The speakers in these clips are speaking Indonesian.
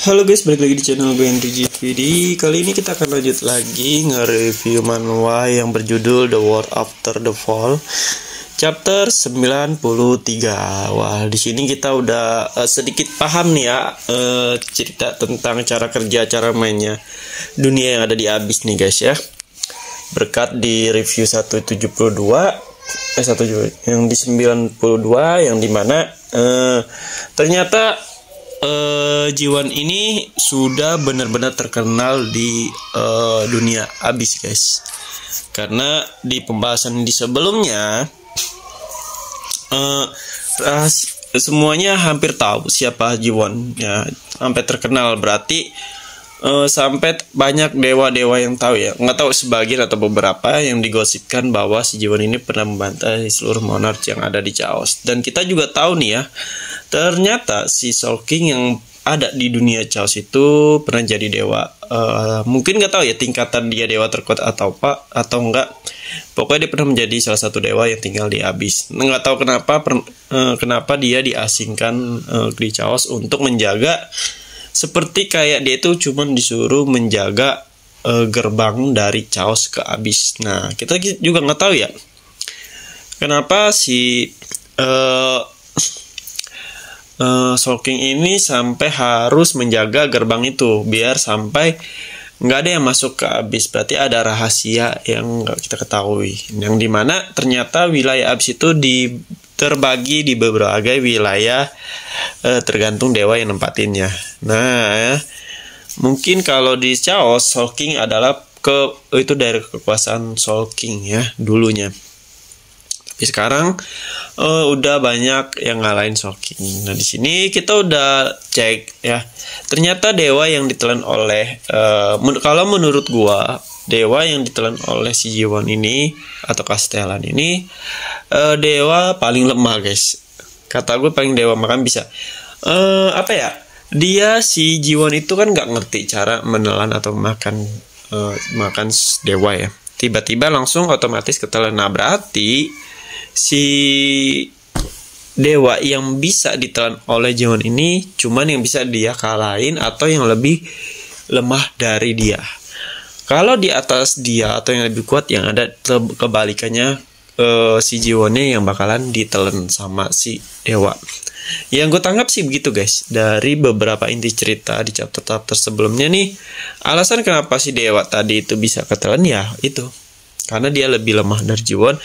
Halo guys, balik lagi di channel gue Henry GVD. Kali ini kita akan lanjut lagi nge-review manhwa yang berjudul The World After the Fall, chapter 93. Wah, di sini kita udah sedikit paham nih ya, cerita tentang cara kerja, cara mainnya dunia yang ada di Abyss nih guys ya. Berkat di review 172 yang di 92, yang dimana ternyata Jiwon ini sudah benar-benar terkenal di dunia Abyss guys, karena di pembahasan di sebelumnya semuanya hampir tahu siapa Jiwon ya, sampai terkenal, berarti sampai banyak dewa-dewa yang tahu ya, nggak tahu sebagian atau beberapa yang digosipkan bahwa si Jiwon ini pernah membantai seluruh monarch yang ada di Chaos. Dan kita juga tahu nih ya, ternyata si Soul King yang ada di dunia Chaos itu pernah jadi dewa. Mungkin nggak tahu ya tingkatan dia dewa terkuat atau apa atau enggak. Pokoknya dia pernah menjadi salah satu dewa yang tinggal di Abyss. Nggak tahu kenapa dia diasingkan di Chaos untuk menjaga, seperti kayak dia itu cuma disuruh menjaga gerbang dari Chaos ke Abyss. Nah, kita juga nggak tahu ya kenapa si Soul King ini sampai harus menjaga gerbang itu biar sampai nggak ada yang masuk ke Abyss. Berarti ada rahasia yang nggak kita ketahui, yang dimana ternyata wilayah Abyss itu terbagi di berbagai wilayah, tergantung dewa yang nempatinnya. Nah, mungkin kalau di Chaos, Soul King adalah itu dari kekuasaan Soul King ya dulunya. Tapi sekarang udah banyak yang ngalahin Soul King. Nah, di sini kita udah cek ya. Ternyata dewa yang ditelan oleh kalau menurut gua, dewa yang ditelan oleh si Jiwon ini atau Castellan ini dewa paling lemah guys. Kata gue paling dewa, makan bisa apa ya? Dia si Jiwon itu kan nggak ngerti cara menelan atau makan dewa ya. Tiba-tiba langsung otomatis ketelan. Nah, berarti si dewa yang bisa ditelan oleh Jiwon ini cuman yang bisa dia kalahin atau yang lebih lemah dari dia. Kalau di atas dia atau yang lebih kuat, yang ada kebalikannya, si Jiwonnya yang bakalan ditelan sama si dewa. Yang gue tangkap sih begitu guys, dari beberapa inti cerita di chapter sebelumnya nih. Alasan kenapa si dewa tadi itu bisa ketelan ya itu karena dia lebih lemah dari Jiwon.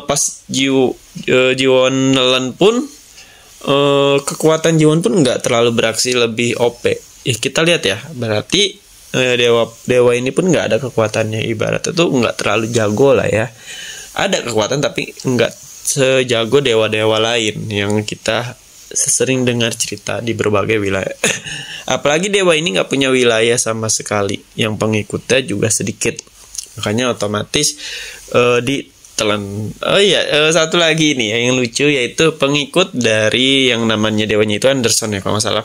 Pas Jiwon nelen pun kekuatan Jiwon pun nggak terlalu beraksi lebih OP. Kita lihat ya, berarti dewa ini pun nggak ada kekuatannya, ibarat itu nggak terlalu jago lah ya. Ada kekuatan tapi nggak sejago dewa-dewa lain yang kita sering dengar cerita di berbagai wilayah. Apalagi dewa ini nggak punya wilayah sama sekali, yang pengikutnya juga sedikit, makanya otomatis ditelan. Oh iya, satu lagi nih yang lucu, yaitu pengikut dari yang namanya dewanya itu Anderson ya kalau nggak salah.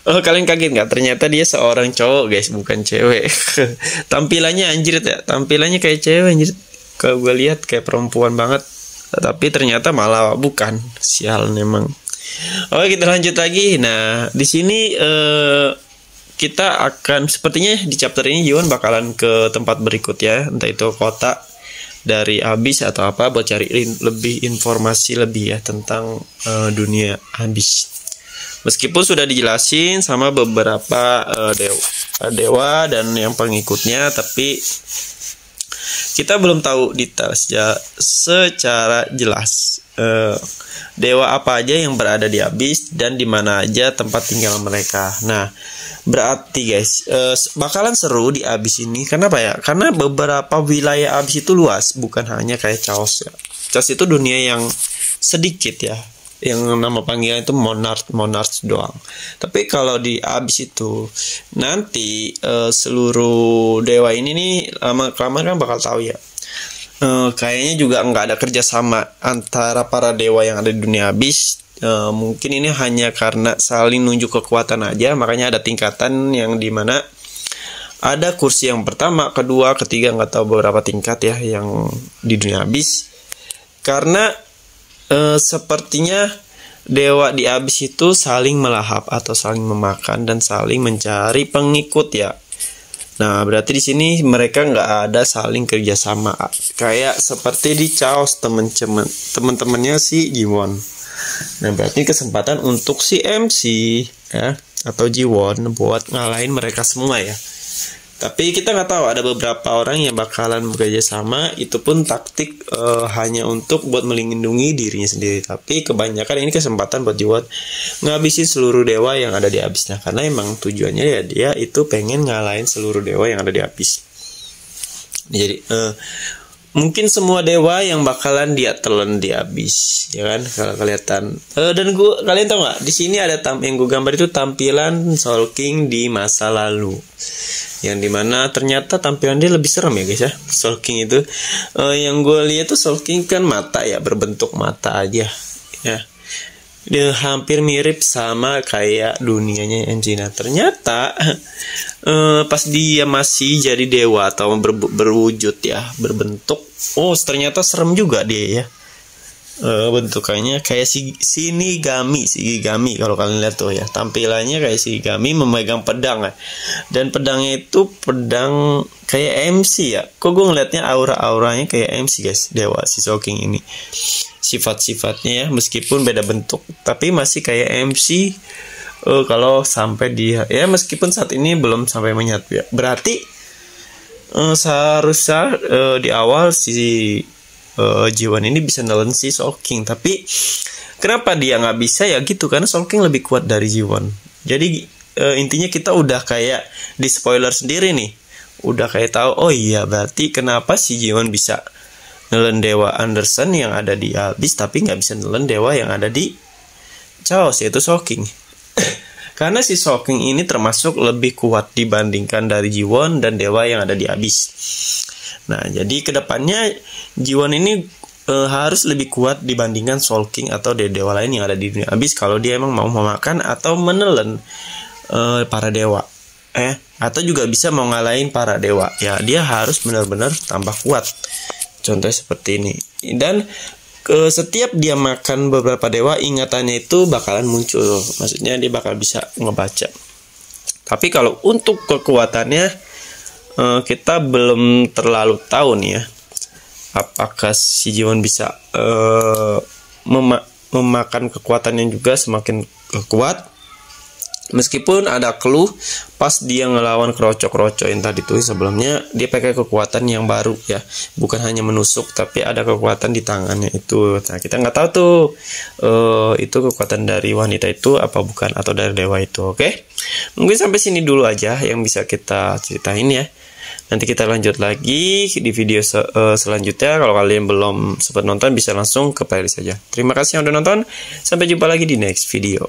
Kalian kaget nggak? Ternyata dia seorang cowok guys, bukan cewek. Tampilannya anjir ya, tampilannya kayak cewek anjir. Kalau gue lihat kayak perempuan banget, tapi ternyata malah bukan. Sial memang. Oke, kita lanjut lagi. Nah, di sini kita akan, sepertinya di chapter ini Jiwon bakalan ke tempat berikut ya, entah itu kota dari Abyss atau apa, buat cari lebih informasi lebih ya tentang dunia Abyss. Meskipun sudah dijelasin sama beberapa dewa dan yang pengikutnya, tapi kita belum tahu detail secara jelas dewa apa aja yang berada di Abyss dan di mana aja tempat tinggal mereka. Nah, berarti guys bakalan seru di Abyss ini. Kenapa ya? Karena beberapa wilayah Abyss itu luas, bukan hanya kayak Chaos ya. Chaos itu dunia yang sedikit ya, yang nama panggilan itu monarch doang. Tapi kalau di Abyss itu nanti seluruh dewa ini nih lama-kelamaan kan bakal tahu ya. Kayaknya juga nggak ada kerjasama antara para dewa yang ada di dunia Abyss. Mungkin ini hanya karena saling nunjuk kekuatan aja, makanya ada tingkatan yang dimana ada kursi yang pertama, kedua, ketiga, nggak tahu beberapa tingkat ya yang di dunia Abyss. Karena sepertinya dewa di abyss itu saling melahap atau saling memakan dan saling mencari pengikut ya. Nah, berarti di sini mereka nggak ada saling kerjasama, kayak seperti di Chaos teman-temannya si Jiwon. Nah, berarti kesempatan untuk si MC ya atau Jiwon buat ngalahin mereka semua ya. Tapi kita nggak tahu, ada beberapa orang yang bakalan bekerja sama, itu pun taktik hanya untuk buat melindungi dirinya sendiri. Tapi kebanyakan ini kesempatan buat Jiwon ngabisin seluruh dewa yang ada di abyssnya, karena emang tujuannya ya dia itu pengen ngalahin seluruh dewa yang ada di abyss. Jadi mungkin semua dewa yang bakalan dia telan di abyss, ya kan? Kalau kelihatan. Dan kalian tahu nggak? Di sini ada yang gue gambar itu tampilan Soul King di masa lalu, yang dimana ternyata tampilan dia lebih serem ya guys ya. Soul King itu yang gue lihat tuh Soul King kan mata ya, berbentuk mata aja ya. Dia hampir mirip sama kayak dunianya MC. Nah, ternyata pas dia masih jadi dewa atau berwujud ya, berbentuk, ternyata serem juga dia ya. Bentukannya kayak Shinigami kalau kalian lihat tuh ya, tampilannya kayak Shinigami memegang pedang ya. Dan pedangnya itu pedang kayak MC ya. Kok gue ngeliatnya aura-auranya kayak MC guys, dewa si Soul King ini. Sifat-sifatnya ya, meskipun beda bentuk, tapi masih kayak MC. Kalau sampai dia ya, meskipun saat ini belum sampai menyatu ya. Berarti seharusnya di awal si Jiwon ini bisa nelen si Soul King. Tapi kenapa dia nggak bisa ya gitu, karena Soul King lebih kuat dari Jiwon. Jadi intinya kita udah kayak di spoiler sendiri nih, udah kayak tahu, oh iya berarti kenapa si Jiwon bisa nelen dewa Anderson yang ada di abyss, tapi nggak bisa nelen dewa yang ada di Chaos, yaitu Soul King. Karena si Soul King ini termasuk lebih kuat dibandingkan dari Jiwon dan dewa yang ada di abyss. Nah, jadi kedepannya Jiwon ini harus lebih kuat dibandingkan Soul King atau dewa lain yang ada di dunia abyss kalau dia emang mau memakan atau menelen para dewa. Atau juga bisa mau ngalahin para dewa. Ya, dia harus benar-benar tambah kuat. Contohnya seperti ini. Dan setiap dia makan beberapa dewa, ingatannya itu bakalan muncul. Maksudnya dia bakal bisa ngebaca. Tapi kalau untuk kekuatannya kita belum terlalu tahu nih ya. Apakah si Jiwon bisa memakan kekuatannya juga semakin kuat. Meskipun ada clue pas dia ngelawan Kroco yang tadi tuh sebelumnya, dia pakai kekuatan yang baru ya, bukan hanya menusuk tapi ada kekuatan di tangannya itu. Nah, kita nggak tahu tuh itu kekuatan dari wanita itu apa bukan, atau dari dewa itu. Oke, mungkin sampai sini dulu aja yang bisa kita ceritain ya. Nanti kita lanjut lagi di video selanjutnya. Kalau kalian belum sempat nonton bisa langsung ke playlist saja. Terima kasih yang udah nonton. Sampai jumpa lagi di next video.